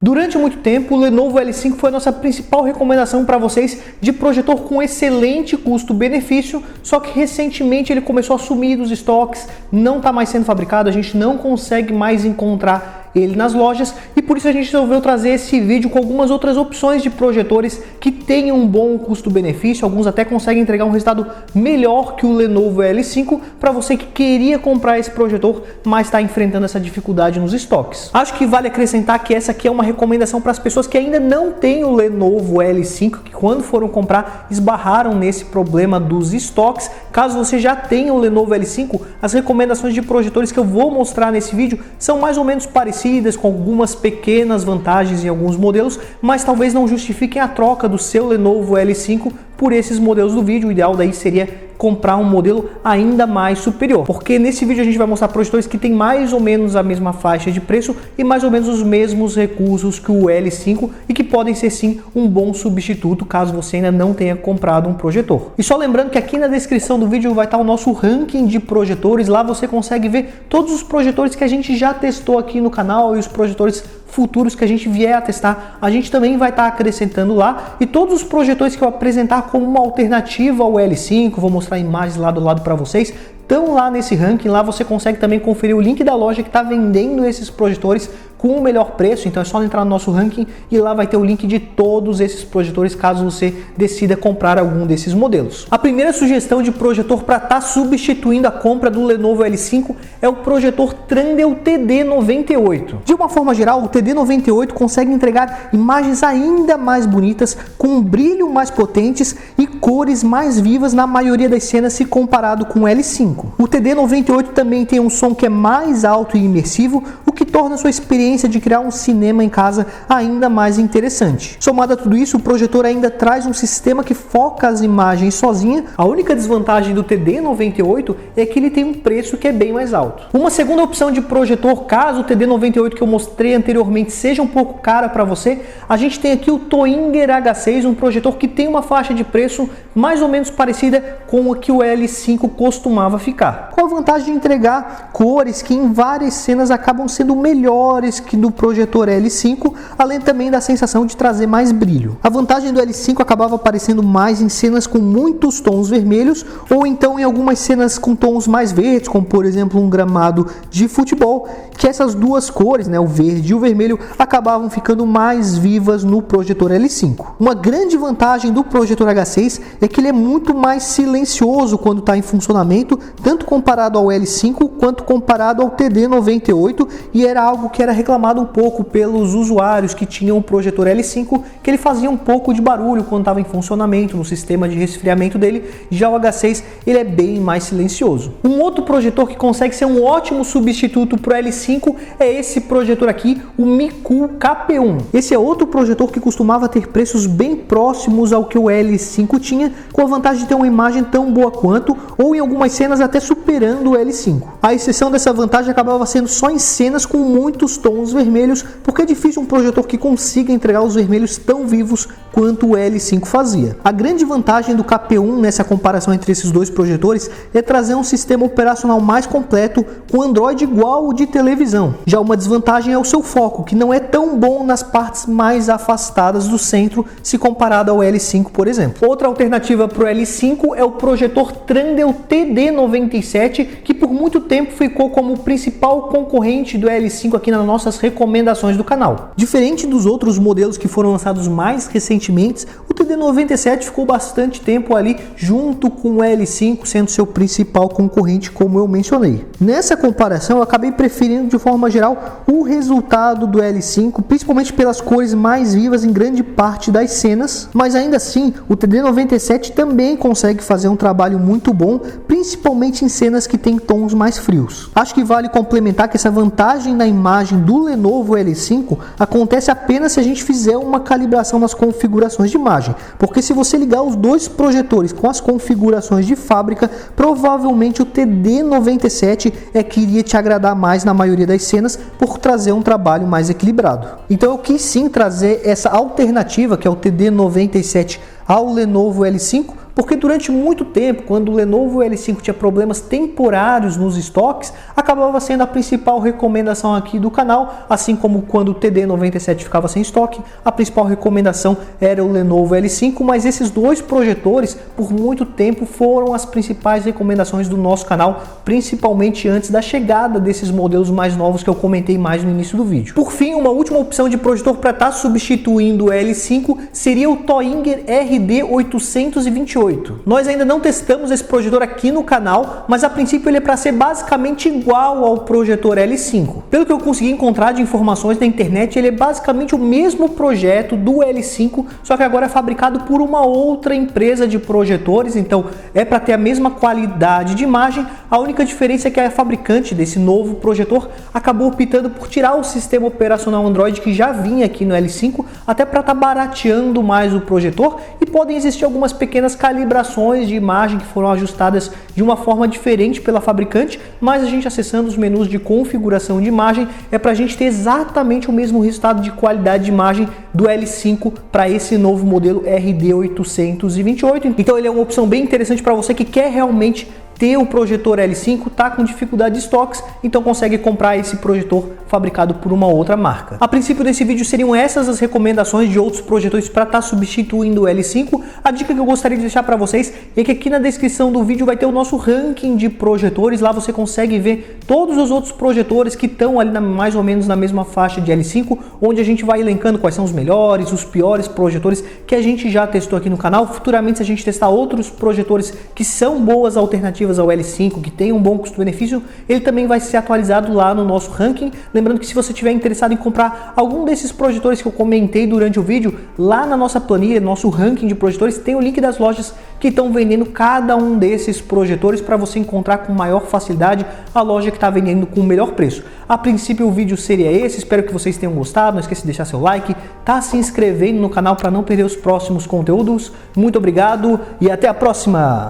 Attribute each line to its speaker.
Speaker 1: Durante muito tempo, o Lenovo L5 foi a nossa principal recomendação para vocês de projetor com excelente custo-benefício, só que recentemente ele começou a sumir dos estoques, não está mais sendo fabricado, a gente não consegue mais encontrar ele nas lojas e por isso a gente resolveu trazer esse vídeo com algumas outras opções de projetores que tenham um bom custo-benefício, alguns até conseguem entregar um resultado melhor que o Lenovo L5 para você que queria comprar esse projetor, mas está enfrentando essa dificuldade nos estoques. Acho que vale acrescentar que essa aqui é uma recomendação para as pessoas que ainda não têm o Lenovo L5, que quando foram comprar esbarraram nesse problema dos estoques. Caso você já tenha o Lenovo L5, as recomendações de projetores que eu vou mostrar nesse vídeo são mais ou menos parecidas, com algumas pequenas vantagens em alguns modelos, mas talvez não justifiquem a troca do seu Lenovo L5 por esses modelos do vídeo. O ideal daí seria comprar um modelo ainda mais superior, porque nesse vídeo a gente vai mostrar projetores que tem mais ou menos a mesma faixa de preço e mais ou menos os mesmos recursos que o L5 e que podem ser sim um bom substituto caso você ainda não tenha comprado um projetor. E só lembrando que aqui na descrição do vídeo vai estar o nosso ranking de projetores, lá você consegue ver todos os projetores que a gente já testou aqui no canal e os projetores futuros que a gente vier a testar, a gente também vai estar acrescentando lá, e todos os projetores que eu apresentar como uma alternativa ao L5, vou mostrar imagens lado a lado para vocês, estão lá nesse ranking. Lá você consegue também conferir o link da loja que está vendendo esses projetores com o melhor preço, então é só entrar no nosso ranking e lá vai ter o link de todos esses projetores caso você decida comprar algum desses modelos. A primeira sugestão de projetor para estar substituindo a compra do Lenovo L5 é o projetor Trandel TD98. De uma forma geral, o TD98 consegue entregar imagens ainda mais bonitas, com um brilho mais potentes e cores mais vivas na maioria das cenas se comparado com o L5. O TD98 também tem um som que é mais alto e imersivo, o que torna a sua experiência de criar um cinema em casa ainda mais interessante. Somado a tudo isso, o projetor ainda traz um sistema que foca as imagens sozinha. A única desvantagem do TD98 é que ele tem um preço que é bem mais alto. Uma segunda opção de projetor, caso o TD98 que eu mostrei anteriormente seja um pouco cara para você, a gente tem aqui o Toinger H6, um projetor que tem uma faixa de preço mais ou menos parecida com a que o L5 costumava ficar, com a vantagem de entregar cores que em várias cenas acabam sendo melhores que do projetor L5, além também da sensação de trazer mais brilho. A vantagem do L5 acabava aparecendo mais em cenas com muitos tons vermelhos, ou então em algumas cenas com tons mais verdes, como por exemplo um gramado de futebol, que essas duas cores, o verde e o vermelho, acabavam ficando mais vivas no projetor L5. Uma grande vantagem do projetor H6 é que ele é muito mais silencioso quando está em funcionamento, tanto comparado ao L5 quanto comparado ao TD98, e era algo que era reclamado um pouco pelos usuários que tinham o projetor L5, que ele fazia um pouco de barulho quando estava em funcionamento no sistema de resfriamento dele. Já o H6 ele é bem mais silencioso. Um outro projetor que consegue ser um ótimo substituto para o L5 é esse projetor aqui, o Micool KP1. Esse é outro projetor que costumava ter preços bem próximos ao que o L5 tinha, com a vantagem de ter uma imagem tão boa quanto, ou em algumas cenas até superando o L5. A exceção dessa vantagem acabava sendo só em cenas com muitos tons vermelhos, porque é difícil um projetor que consiga entregar os vermelhos tão vivos quanto o L5 fazia. A grande vantagem do KP1 nessa comparação entre esses dois projetores é trazer um sistema operacional mais completo com Android igual o de televisão. Já uma desvantagem é o seu foco, que não é tão bom nas partes mais afastadas do centro se comparado ao L5, por exemplo. Outra alternativa para o L5 é o projetor Trandel TD97, que por muito tempo ficou como o principal concorrente do L5 aqui nas nossas recomendações do canal. Diferente dos outros modelos que foram lançados mais recentemente, o TD97 ficou bastante tempo ali junto com o L5, sendo seu principal concorrente, como eu mencionei. Nessa comparação, eu acabei preferindo de forma geral o resultado do L5, principalmente pelas cores mais vivas em grande parte das cenas, mas ainda assim o TD97 também consegue fazer um trabalho muito bom, principalmente em cenas que tem tons mais frios. Acho que vale complementar que essa vantagem na imagem do Lenovo L5 acontece apenas se a gente fizer uma calibração nas configurações de imagem, porque se você ligar os dois projetores com as configurações de fábrica, provavelmente o TD97 é que iria te agradar mais na maioria das cenas por trazer um trabalho mais equilibrado. Então eu quis sim trazer essa alternativa que é o TD97 ao Lenovo L5, porque durante muito tempo, quando o Lenovo L5 tinha problemas temporários nos estoques, acabava sendo a principal recomendação aqui do canal, assim como quando o TD97 ficava sem estoque, a principal recomendação era o Lenovo L5, mas esses dois projetores, por muito tempo, foram as principais recomendações do nosso canal, principalmente antes da chegada desses modelos mais novos que eu comentei mais no início do vídeo. Por fim, uma última opção de projetor para estar substituindo o L5 seria o Toinger RD828. Nós ainda não testamos esse projetor aqui no canal, mas a princípio ele é para ser basicamente igual ao projetor L5. Pelo que eu consegui encontrar de informações na internet, ele é basicamente o mesmo projeto do L5, só que agora é fabricado por uma outra empresa de projetores, então é para ter a mesma qualidade de imagem. A única diferença é que a fabricante desse novo projetor acabou optando por tirar o sistema operacional Android que já vinha aqui no L5, até para estar barateando mais o projetor, e podem existir algumas pequenas calibrações de imagem que foram ajustadas de uma forma diferente pela fabricante, mas a gente acessando os menus de configuração de imagem é para a gente ter exatamente o mesmo resultado de qualidade de imagem do L5 para esse novo modelo RD828. Então ele é uma opção bem interessante para você que quer realmente ter o projetor L5, tá com dificuldade de estoques, então consegue comprar esse projetor fabricado por uma outra marca. A princípio desse vídeo seriam essas as recomendações de outros projetores para estar substituindo o L5. A dica que eu gostaria de deixar para vocês é que aqui na descrição do vídeo vai ter o nosso ranking de projetores. Lá você consegue ver todos os outros projetores que estão ali mais ou menos na mesma faixa de L5, onde a gente vai elencando quais são os melhores, os piores projetores que a gente já testou aqui no canal. Futuramente, se a gente testar outros projetores que são boas alternativas ao L5, que tem um bom custo-benefício, ele também vai ser atualizado lá no nosso ranking. Lembrando que se você estiver interessado em comprar algum desses projetores que eu comentei durante o vídeo, lá na nossa planilha, nosso ranking de projetores, tem o link das lojas que estão vendendo cada um desses projetores para você encontrar com maior facilidade a loja que está vendendo com o melhor preço. A princípio o vídeo seria esse, espero que vocês tenham gostado, não esqueça de deixar seu like, tá se inscrevendo no canal para não perder os próximos conteúdos. Muito obrigado e até a próxima!